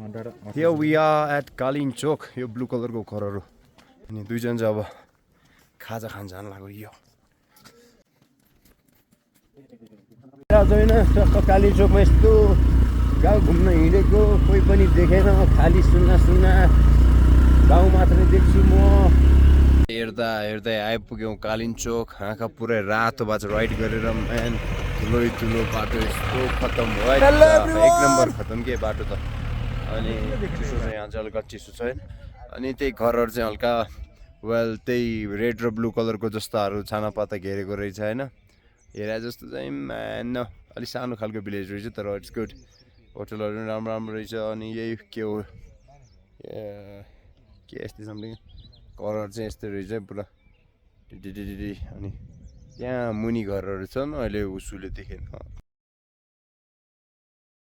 Here we are at Kalinchok. यो blue कलरको घरहरू अनि दुईजना चाहिँ अब खाजा खान जान लाग्यो यो कालीचोकमा यस्तो गाउँ घुम्न हिँडेको कोही पनि देखेन खाली सुन्ना सुन्ना गाउँ मात्रै देख्छु म हेर्दा हेर्दै आइपुग्यौँ कालिन्चोक आँखा पुरै रातो भएको छ राइड गरेर म्यान ठुलो बाटो यस्तो खतम एक नम्बर खतम के बाटो त अनि चिसो चाहिँ यहाँ चाहिँ हल्का चिसो छ अनि त्यही घरहरू चाहिँ हल्का वेल त्यही रेड र ब्लू कलरको जस्ताहरू छानापाता घेरेको रहेछ होइन हेरे जस्तो चाहिँ म्यान अलिक सानो खालको भिलेज रहेछ तर इट्स गुड होटलहरू पनि राम्रो रहेछ अनि यही के हो के यस्तै समथिङ घरहरू चाहिँ यस्तै रहेछ पुरा डिडी अनि त्यहाँ मुनि घरहरू छन् अहिले उसुले देखेन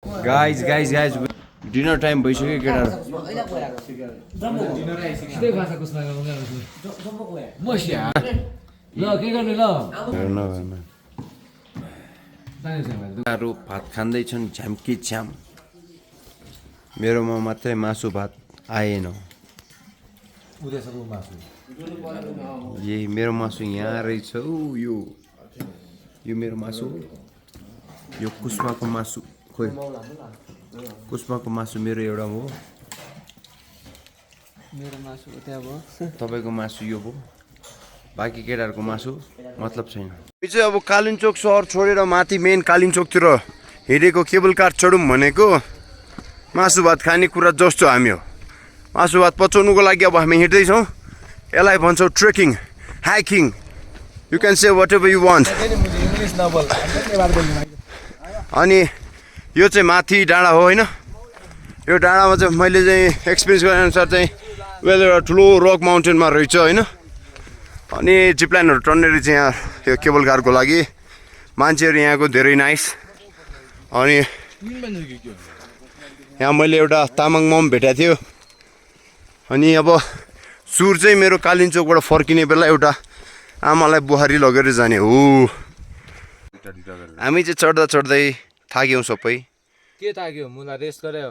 गाइज डिनर टाइम भइसक्यो केटाहरू भात खाँदैछन् झ्याम्की झ्याम मेरोमा मात्रै मासु भात आएन यही मेरो मासु यहाँ रहेछ यो मेरो मासु यो कुस्माको मासु खोइ कुस्माको मासु मेरो एउटा हो मेरो मासु त्यहाँ भयो तपाईँको मासु यो भयो बाँकी केटाहरूको मासु मतलब छैन यो चाहिँ अब कालिन्चोक सहर छोडेर माथि मेन कालिन्चोकतिर हिँडेको केबल कार चढौँ भनेको मासु भात खाने कुरा जस्तो हामी हो मासु भात पचाउनुको लागि अब हामी हिँड्दैछौँ यसलाई भन्छौँ trekking hiking you can say whatever you want अनि यो चाहिँ माथि डाँडा हो होइन यो डाँडामा चाहिँ मैले चाहिँ एक्सपिरियन्स गरे अनुसार चाहिँ वेल एउटा ठुलो रक माउन्टेनमा रहेछ होइन अनि जिपलाइनहरू टन्ने रहेछ यहाँ यो केबल कारको लागि मान्छेहरू यहाँको धेरै नाइस अनि यहाँ मैले एउटा तामाङ मम भेटाएको थियो अनि अब सुर चाहिँ मेरो कालिन्चोकबाट फर्किने बेला एउटा आमालाई बुहारी लगेर जाने हो हामी चाहिँ चढ्दै थाक्यौँ सबै के थाक्यो मुला रेस्ट गर्यो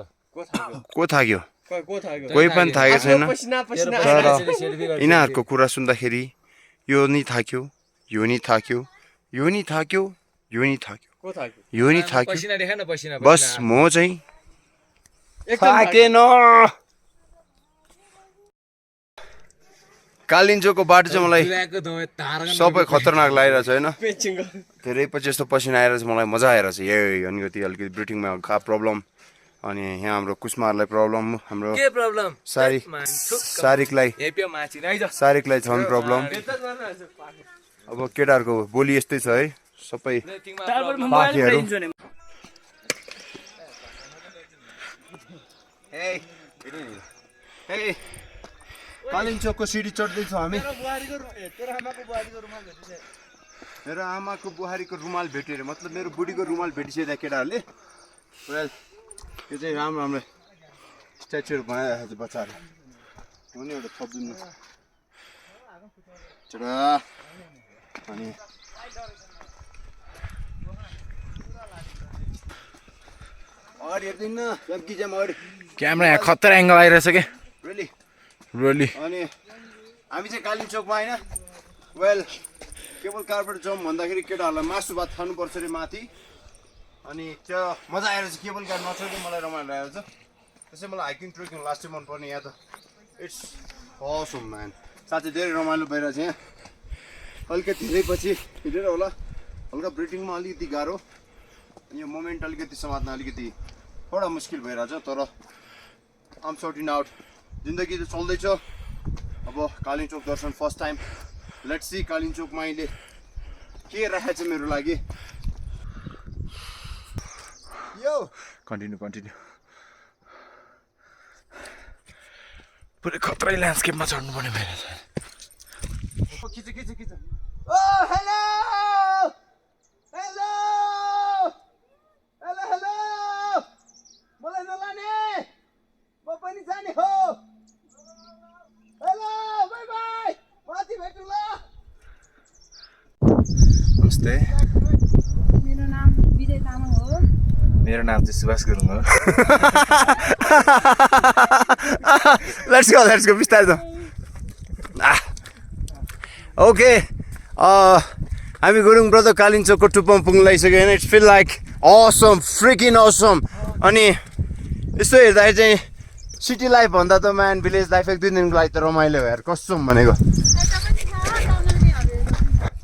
को थाक्यो कोही पनि थाकेको छैन तर यिनीहरूको कुरा सुन्दाखेरि यो नि थाक्यो यो नि थाक्यो यो नि थाक्यो यो नि थाक्यो यो नि थाक्यो बस म चाहिँ थाकेन कालिन्चोकको बाटो चाहिँ मलाई सबै खतरनाक लागिरहेछ होइन धेरै पछि यस्तो पसिना आएर चाहिँ मलाई मजा आइरहेछ यही अलिकति ब्रिथिङमा खा प्रब्लम अनि यहाँ हाम्रो कुस्माहरूलाई प्रब्लम हाम्रो सारिकलाई छ प्रब्लम अब केटाहरूको बोली यस्तै छ है सबै पाखीहरू कालिन्चोकको सिडी चढ्दैछौँ हामी मेरो आमाको बुहारीको रुमाल भेट्यो अरे मतलब मेरो बुढीको रुमाल भेटिसक्यो त्यहाँ केटाहरूले वेल यो चाहिँ राम्रो स्ट्याचुहरू बनाइरहेको छ बच्चाहरू हो नि एउटा थपिदिनु चढा अनि अगाडि हेर्दैन क्यामेरा यहाँ खतरा एङ्गल आइरहेछ क्या रियली अनि हामी चाहिँ कालिन्चोकमा होइन वेल केबल कारबाट जाउँ भन्दाखेरि केटाहरूलाई मासु भात खानुपर्छ अरे माथि अनि त्यो मजा आएर चाहिँ केबल कार नचढ्दै मलाई रमाइलो आएको छ त्यसै मलाई हाइकिङ ट्रेकिङ लास्टै मनपर्ने यहाँ त इट्स असम म्यान साथै धेरै रमाइलो भइरहेछ यहाँ अलिकति धेरै पछि हिँडेर होला हल्का ब्रिथिङमा अलिकति गाह्रो यो मोमेन्ट अलिकति समात्न अलिकति थोडा मुस्किल भइरहेछ तर आम सर्टिङ आउट जिन्दगी त चल्दैछ अब कालिन्चोक दर्शन फर्स्ट टाइम लेट्स सी कालिन्चोकमा अहिले के राखेको छ मेरो लागि यो कन्टिन्यू पुरै खतरै ल्यान्डस्केपमा चढ्नु पर्ने भइरहेछ खिच ओ हेलो मलाई नलाने म पनि जाने हो हेलो बाई माथि भेटौँ ल नमस्ते मेरो नाम विजय तामाङ हो मेरो नाम चाहिँ सुभाष गुरुङ हो। लेट्स गो बिस्तारै त। ओके हामी गुरुङ ब्रदर कालिम्पोङको टुप्पोमा पुग्न लागिसक्यो होइन। It's feel like awesome, freaking awesome. अनि यसो हेर्दाखेरि चाहिँ सिटी लाइफ भन्दा त म्यान भिलेज लाइफ 1-2 दिनको लागि त रमाइलो हो यार, कसम भनेको।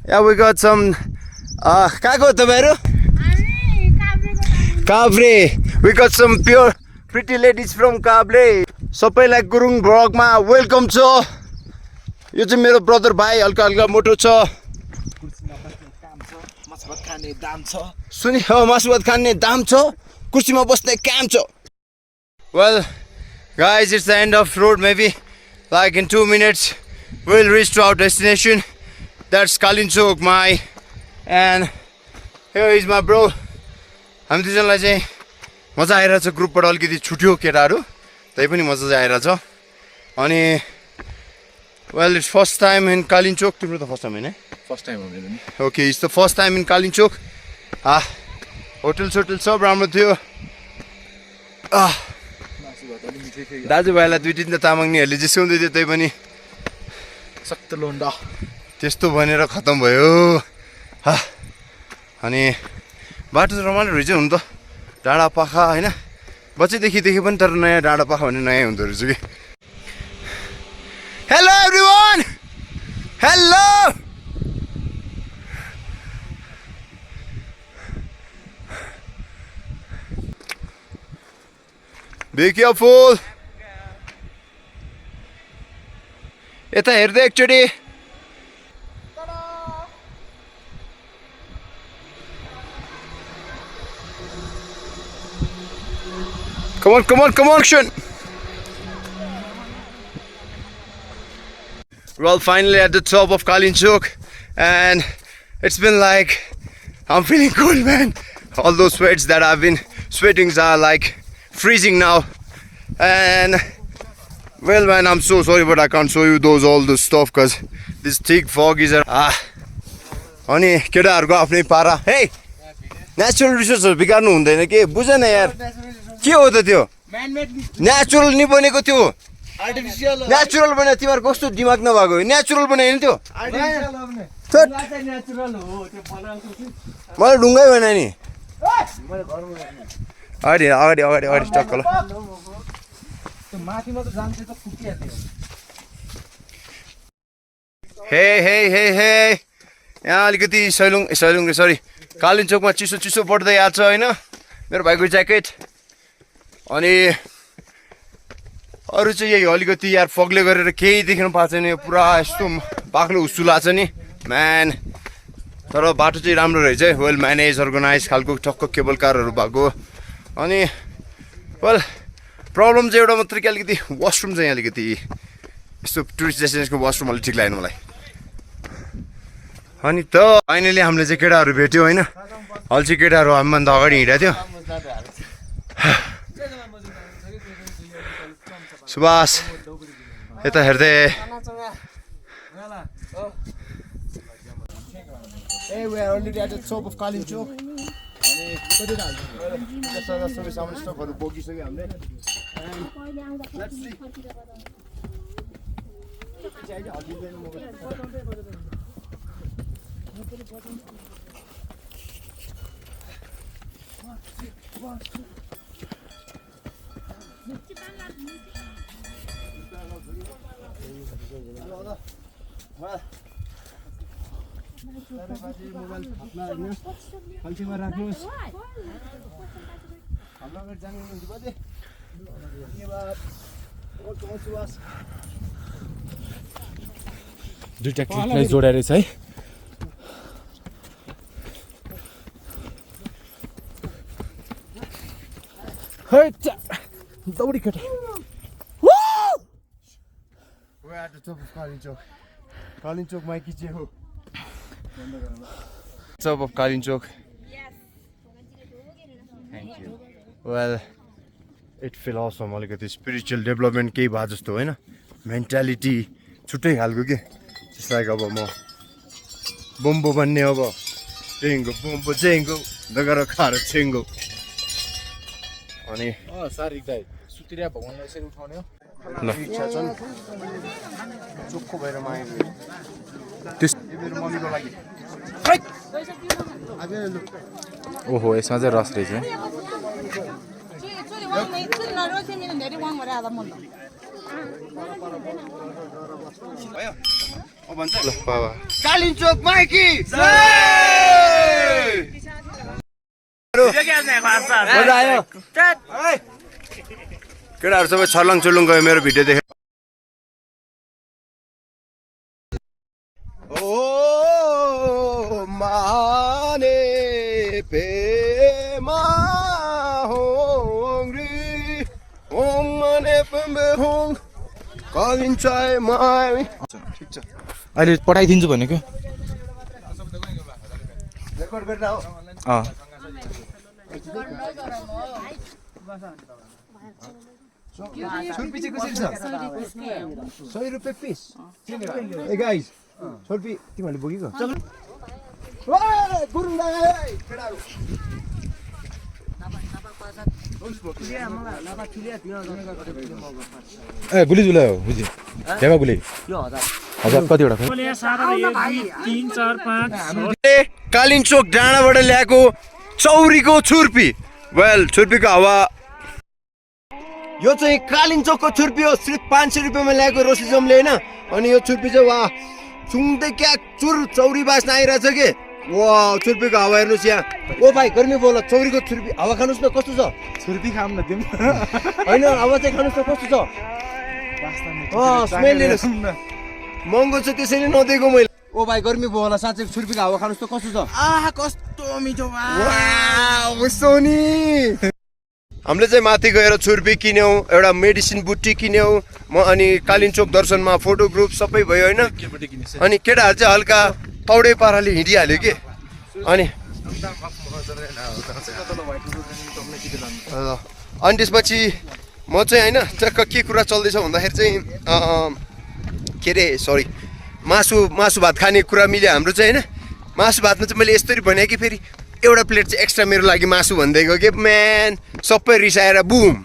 या वी गट सम कहाँको हो तपाईँहरू? Kavre. We got some pure pretty ladies from Kavre. सबैलाई गुरुङ भ्लगमा वेलकम छ। यो चाहिँ मेरो ब्रदर भाइ, हल्का हल्का मोटो छ। सुनि मासु भात खाने दाम छ, कुर्सीमा बस्ने काम छ। Well guys, it's the end of road. Maybe like in 2 minutes we'll reach to our destination. That's Kalinchok, my, and here is my bro. हामी दुईजनालाई चाहिँ मजा आइरहेछ। ग्रुपबाट अलिकति छुट्यो केटाहरू, तै पनि मजा चाहिँ आइरहेछ। अनि well, it's first time in Kalinchok. तिम्रो त फर्स्ट टाइम हैन? फर्स्ट टाइम हो मेरो नि। Okay, it's the first time in Kalinchok. Hotel सब राम्रो थियो। दाजुभाइलाई 2-3 त तामाङनीहरूले जिस्काउँदै थियो, तै पनि सक्त लोन्डा त्यस्तो भनेर खतम भयो। अनि बाटो त रमाइलो रहेछ हुन त, डाँडा पाखा होइन। बच्चैदेखि देखे पनि तर नयाँ डाँडा पाखा भने नयाँ हुँदो रहेछ कि। Hello everyone, hello. Be careful. यता हेर्दै एकचोटि। Come on, action. Well, finally at the top of Kalinchok, and it's been like, I'm feeling cold, man. All those sweats that I've been sweating are like freezing now. And well, man, I'm so sorry, but I can't show you all the stuff because this thick fog is अनि केटाहरूको आफ्नै पारा। हे, natural रिसोर्सहरू बिगार्नु हुँदैन के, बुझ न यार। के हो त त्यो? नेचुरल नि बनेको त्यो, नेचुरल बने। तिमीहरूको कस्तो दिमाग नभएको, नेचुरल बनायो नि त्यो। मलाई ढुङ्गै बनायो नि। अगाडि टक्क ल। हे यहाँ अलिकति कालिम्पोङमा चिसो बढ्दै आएको छ होइन। मेरो भाइको ज्याकेट अनि अरू चाहिँ यही अलिकति यार फगले गरेर केही देख्नु पाएको छैन। पुरा यस्तो बाक्लो हुस्सुला छ नि म्यान, तर बाटो चाहिँ राम्रो रहेछ है। वेल म्यानेज अर्गनाइज खालको टक्क केबल कारहरू भएको। अनि वेल प्रब्लम चाहिँ एउटा मात्रै कि अलिकति वासरुम चाहिँ अलिकति यस्तो टुरिस्ट डेस्टिनेसनको वासरुम अलिक ठिक लागेन मलाई। अनि त फाइनली हामीले चाहिँ केटाहरू भेट्यो होइन। अल्छी केटाहरू हामीभन्दा अगाडि हिँडेको थियो। सुभाष यता हेर्दै। Hey, we are already at the top of Kalinchok. अनि कति हाल्छ सबै सामान स्टकहरू बोकिसक्यो हामीले। Let's see. कल्छीमा राख्नुहोस्। हाम्रो अगाडि जानु हुन्छ बजे। दुईटा क्लिपलाई जोडेर छ है। दौडी केटा। We're at the top of Kalinchok. Kalinchok Mikey चाहिँ हो। Top of Kalinchok. Yes. Thank you. Well, it feels awesome. अलिकति स्पिरिचुअल डेभलपमेन्ट केही भए जस्तो होइन। मेन्टालिटी छुट्टै खालको के। जस्ट लाइक अब म बोम्बो बन्ने अब चेङ्गो बोम्बो चेङ्गो दगरा खाएर चेङ्गो अनि शारीरिक दाइ सुतिरिया भगवानलाई यसरी उठाउने हो ल इच्छा छन् चोखो भएर मागेको त्यस यो मेरो मम्मीको लागि ओहो यसमा चाहिँ रस रहेछ है भयो अब भन्छ ल बाबा कालिम्चोक माइकी मजा आयो केटाहरू सबै छर्लङ चुर्लुङ गयो मेरो भिडियो देखेर ओ माने पेमा होंग्री होङ माने पेम्बे होङ कालिम्चाय माइ ठिक छ अहिले पठाइदिन्छु भनेको रेकर्ड गरेर हो अँ छुर्पी चाहिँ कसरी छ 100 रुपियाँ पिस ए गाइस छुर्पी तिमीहरूले बोकेको गुरुङ ए गुली जुला हो बुझी ढेमा गुली 1000 कतिवटा खै कालिम्चोक डाँडाबाट ल्याएको चौरीको छुर्पी वेल छुर्पीको हावा यो चाहिँ कालिम्चोकको छुर्पी हो सिर्फ 500 रुपियाँमा ल्याएको रोसिजमले होइन अनि यो छुर्पी चाहिँ वा सुँगदै क्या चौरी बास्न आइरहेछ कि वा छुर्पीको हावा हेर्नुहोस् यहाँ ओ भाइ गर्मी बोल चौरीको छुर्पी हावा खानुहोस् न कस्तो छ छुर्पी खाम न तिमी होइन हावा चाहिँ खानुहोस् न कस्तो छ स्मेल लिनुहोस् महँगो छ त्यसैले नदिएको मैले ओ भाइ गर्मी भयो होला साँच्चै छुर्पीको हावा खानुहोस् त कस्तो छ कस्तो मिठो सोनी हामीले चाहिँ माथि गएर छुर्पी किन्यौँ एउटा मेडिसिन बुट्टी किन्यौँ म अनि कालिम्चोक दर्शनमा फोटो ग्रुप सबै भयो होइन अनि केटाहरू चाहिँ हल्का तौडे पाराले हिँडिहाल्यो कि अनि त्यसपछि म चाहिँ होइन चक्क के कुरा चल्दैछ भन्दाखेरि चाहिँ के अरे सरी मासु भात खाने कुरा मिल्यो हाम्रो चाहिँ होइन मासु भातमा चाहिँ मैले यस्तरी भने कि फेरि एउटा प्लेट चाहिँ एक्स्ट्रा मेरो लागि मासु भनिदिएको कि म्यान सबै रिसाएर बुम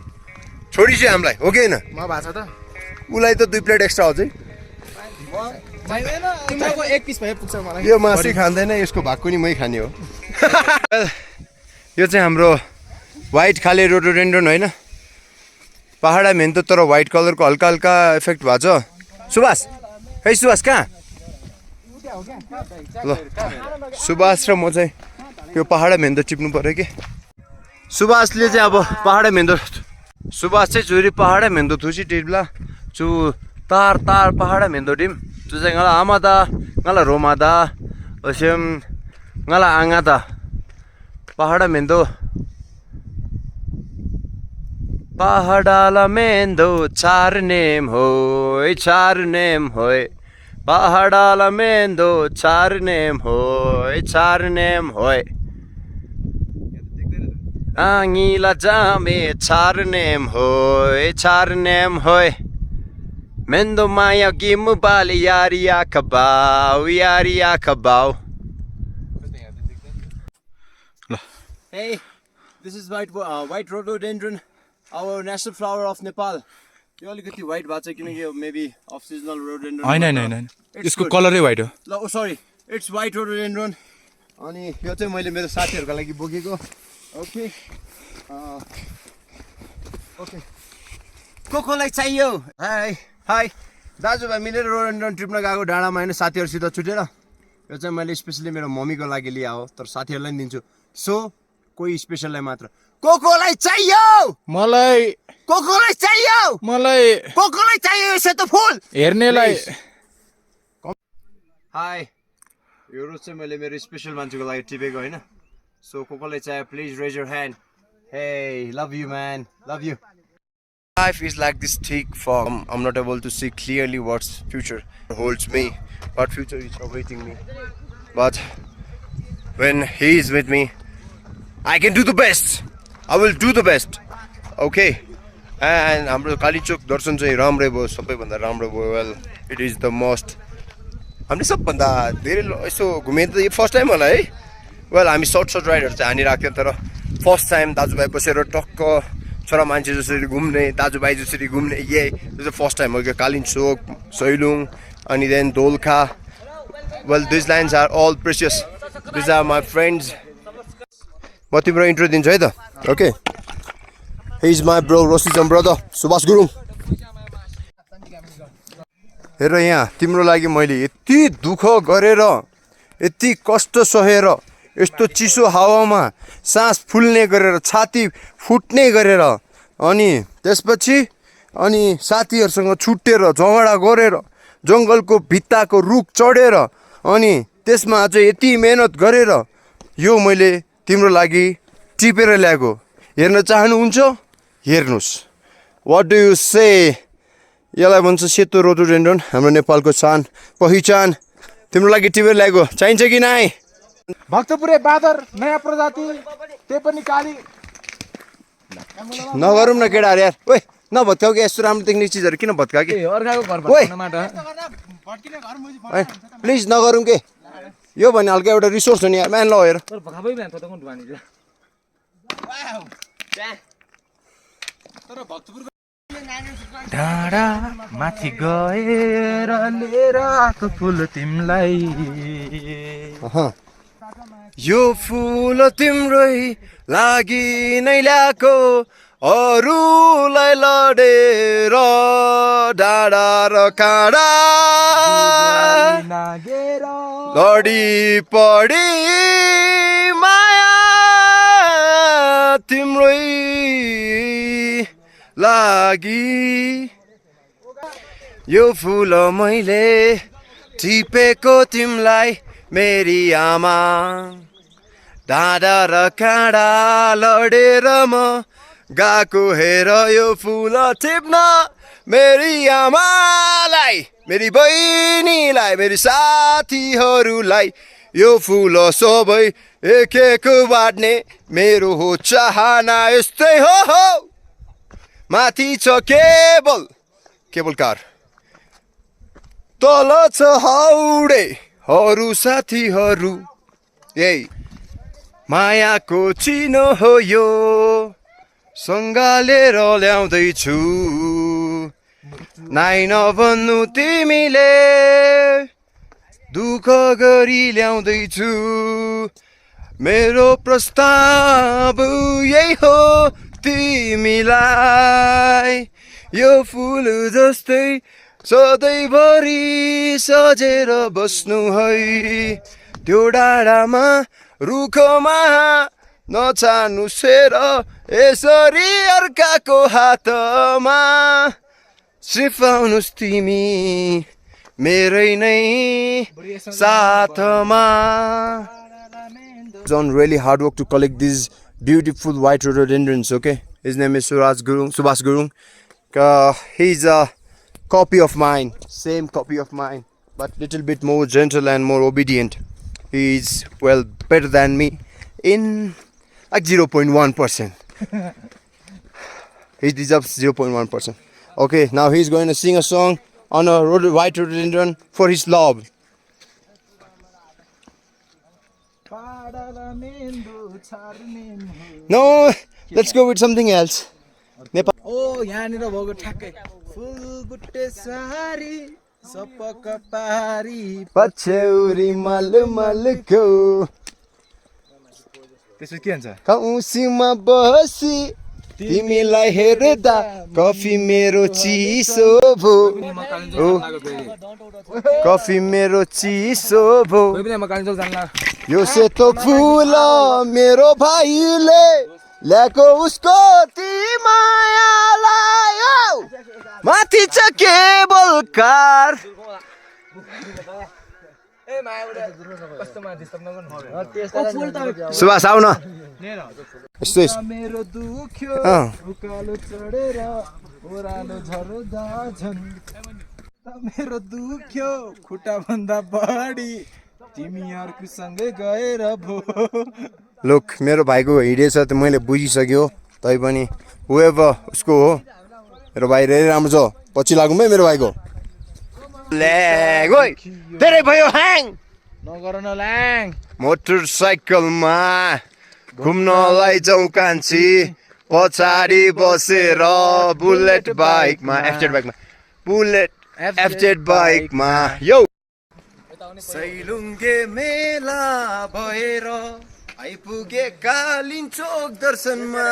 छोडी चाहिँ हामीलाई हो कि होइन म भाषा त उसलाई त 2 प्लेट एक्स्ट्रा अझै तिम्रो एक पिस भए पुग्छ मलाई यो मासु खाँदैन यसको भागको नि मै खाने हो यो चाहिँ हाम्रो व्हाइट खाले रोडोडेन्ड्रोन होइन पहाडा मेन्तो तर व्हाइट कलरको हल्का हल्का इफेक्ट भएको छ सुभाष है सुभाष कहाँ ल सुभाष र म चाहिँ यो पहाडा मेन्दो टिप्नु पर्यो कि सुभाषले चाहिँ अब पहाडा मेन्दो सुभाष चाहिँ चुरी पहाडा मेन्दो थुसी टिप्ला चु तार तार पहाडा मेन्दो टिम चु चाहिँ ngala amada ngala romada osem ngala angada पहाडा मेन्दो पहाडाला मेन्दो चार नेम होय पहाडाला मेन्दो चार नेम होय आङिला जामे चार नेम होय मेन्दो माया गिम बाल यारिया खबाउ Hey, this is white rhododendron, our national flower of Nepal. यो अलिकति व्हाइट भएको छ किनकि यो मेबी अफ सिजनल रोडोडेन्ड्रोन हैन यसको कलरै व्हाइट हो ल ओ सरी इट्स व्हाइट रोडोडेन्ड्रोन अनि यो चाहिँ मैले मेरो साथीहरुको लागि बोकेको ओके ओके कोकोलाई चाहियो हाई दाजुभाइ मिलेर रोडोडेन्ड्रोन ट्रिपमा गएको डाँडामा हैन साथीहरुसित छुटेर यो चाहिँ मैले स्पेशली मेरो मम्मीको लागि लिया हो तर साथीहरुलाई नि दिन्छु सो कोही स्पेशललाई मात्र कोकोलाई चाहियो मलाई सेतो फुल हेर्नेलाई हाई यो रोज चाहिँ मैले मेरो स्पेशल मान्छेको लागि टिपेको हैन सो कोकोलाई चाहियो प्लिज रेज योर ह्यान्ड हे love you man love you Life is like this thick fog. I'm not able to see clearly what future holds me, what future is awaiting me. But when he is with me, I can do the best. I will do the best. Okay. And हाम्रो कालीचोक दर्शन चाहिँ राम्रै भयो सबैभन्दा राम्रो भयो well it is the most हामीले सबभन्दा धेरै यसो घुमेँ त यो फर्स्ट टाइम होला है वेल हामी सर्ट राइडहरू चाहिँ हानिरहेको थियौँ तर फर्स्ट टाइम दाजुभाइ बसेर टक्क छोरा मान्छे जसरी घुम्ने दाजुभाइ जसरी घुम्ने दिस फर्स्ट टाइम हो क्या कालिम्चोक सैलुङ अनि then Dolakha well this lands are all precious this are my friends म तिम्रो इन्ट्रो दिन्छु है त okay he is my bro रोसिजम ब्रदर सुभाष गुरुङ हेर यहाँ तिम्रो लागि मैले यति दुःख गरेर यति कष्ट सहेर यस्तो चिसो हावामा सास फुल्ने गरेर छाती फुट्ने गरेर अनि त्यसपछि अनि साथीहरूसँग छुट्टेर झगडा गरेर जङ्गलको भित्ताको रुख चढेर अनि त्यसमा अझै यति मेहनत गरेर यो मैले तिम्रो लागि टिपेर ल्याएको हेर्न चाहनुहुन्छ हेर्नुहोस् वाट डु यु से यसलाई भन्छ सेतो रोडोडेन्ड्रन हाम्रो नेपालको शान पहिचान तिम्रो लागि टिपेर ल्याएको चाहिन्छ कि नाइ भक्तपुरे बाँदर नयाँ प्रजाति त्यही पनि काली नगरौँ न केटाहरू यार ओइ नभत्काउ कि यस्तो राम्रो देख्ने चिजहरू किन भत्का कि अर्काको घर प्लिज नगरौँ के यो भने हल्का एउटा रिसोर्स हो नि यार म्यान ल हेर डाँडा माथि गएर लिएर आएको फुल तिमीलाई यो फुल तिम्रै लागि नै ल्याएको अरूलाई लडेर डाँडा र काँडा लडी पडी माया तिम्रै लागि यो फुल मैले टिपेको तिमीलाई मेरी आमा डाँडा र काँडा लडेर म गएको हेर यो फुल टिप्न मेरी आमालाई मेरी बहिनीलाई मेरी साथीहरूलाई यो फुल सबै एक एक बाँड्ने मेरो हो चाहना यस्तै हो माथि छ केबल कार तल छ हाउडेहरू साथीहरू यही मायाको चिनो हो यो सँगालेर ल्याउँदैछु नाइ नभन्नु तिमीले दुःख गरी ल्याउँदैछु मेरो प्रस्ताव यही हो तिमीलाई यो फुल जस्तै सधैँभरि सजेर बस्नु है त्यो डाँडामा रुखमा नछाड्नु सेर यसरी अर्काको हातमा सिफाउनुस् तिमी मेरै नै साथमा Done really hard work to collect these beautiful white rhododendrons, okay? His name is Subhash Gurung. He's a copy of mine, same copy of mine, but little bit more gentle and more obedient. He's, well, better than me in like 0.1%. He deserves 0.1%. Okay, now he's going to sing a song on a white rhododendron for his love. No, let's go with something else. Oh, यहाँनिर भएको ठ्याक्कै फुल बुट्टे सारी सपक पारी पछ्यौरी मलमलको त्यसो के हुन्छ कौसीमा बसी तिमीलाई हेर्दा कफी मेरो चिसो भो कफी मेरो चिसो भो यो सेतो फुल मेरो भाइले ल्याएको उसको ती मायालाई माथि छ केबल कार सुभाष आउ न मेरो दुख्यो उकालो चढेर ओरालो झर्दा झन् मेरो दुख्यो खुट्टा भन्दा बढी तिमीहरुको सँगै गएर भो लुक मेरो भाइको हिडेछ त मैले बुझिसक्यो तै पनि whoever उसको हो मेरो भाइ धेरै राम्रो छ पछि लागौँ है मेरो भाइको ल्याग ओइ धेरै भयो ह्याङ नगर न ल्याङ मोटरसाइकलमा घुम्नलाई जाउँ कान्छी पछाडि बसेर बुलेट बाइकमा एफजेड बाइकमा यो सैलुङ्गे मेला भएर आइपुगे कालिम्चोक दर्शनमा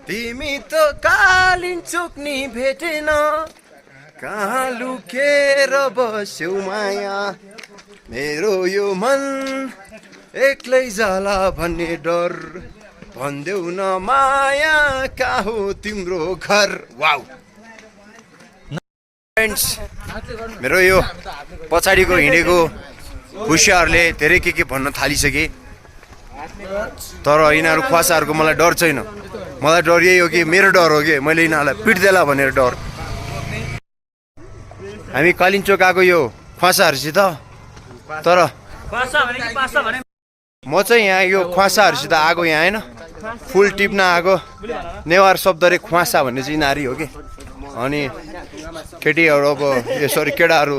तिमी त कालिम्चोक नि भेटेन कहाँ लुकेर बस्यौ माया मेरो यो मन एक्लै जाला भन्ने डर भन्देऊ न माया कहाँ हो तिम्रो घर वाउ फ्रेन्ड्स मेरो यो पछाडिको हिँडेको खुसियाहरूले धेरै के भन्न थालिसके तर यिनीहरू खुवासाहरूको मलाई डर छैन मलाई डर यही हो कि मेरो डर हो कि मैले यिनीहरूलाई पिट्देला भनेर डर हामी कालिम्चोक आएको यो खुवासाहरूसित तर म चाहिँ यहाँ यो खुवासाहरूसित आएको यहाँ होइन फुल टिप्न आएको नेवार शब्दले खुवासा भन्ने चाहिँ यिनीहरू हो कि अनि केटीहरू अब यसरी केटाहरू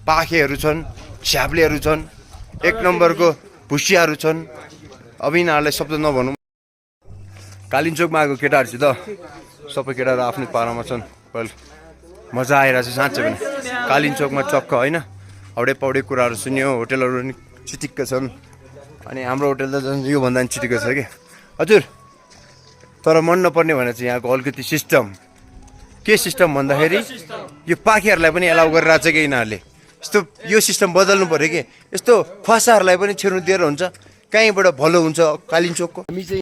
पाखेहरू छन् छ्याप्लेहरू छन् एक नम्बरको भुसियाहरू छन् अब यिनीहरूलाई शब्द नभनौँ कालिम्चोकमा आएको केटाहरूसित सबै केटाहरू आफ्नै पारामा छन् वेल मजा आइरहेको छ साँच्चै पनि कालिम्चोकमा चक्क होइन हाउडे पाउडे कुराहरू सुन्यो होटेलहरू पनि चिटिक्क छन् अनि हाम्रो होटेल त झन् योभन्दा पनि चिटिक्क छ कि हजुर तर मन नपर्ने भने चाहिँ यहाँको अलिकति सिस्टम के सिस्टम भन्दाखेरि यो पाखीहरूलाई पनि एलाउ गरिरहेको छ कि यिनीहरूले यस्तो यो सिस्टम बदल्नु पऱ्यो कि यस्तो खुवासाहरूलाई पनि छिर्नु दिएर हुन्छ कहीँबाट भलो हुन्छ कालिम्चोकको हामी चाहिँ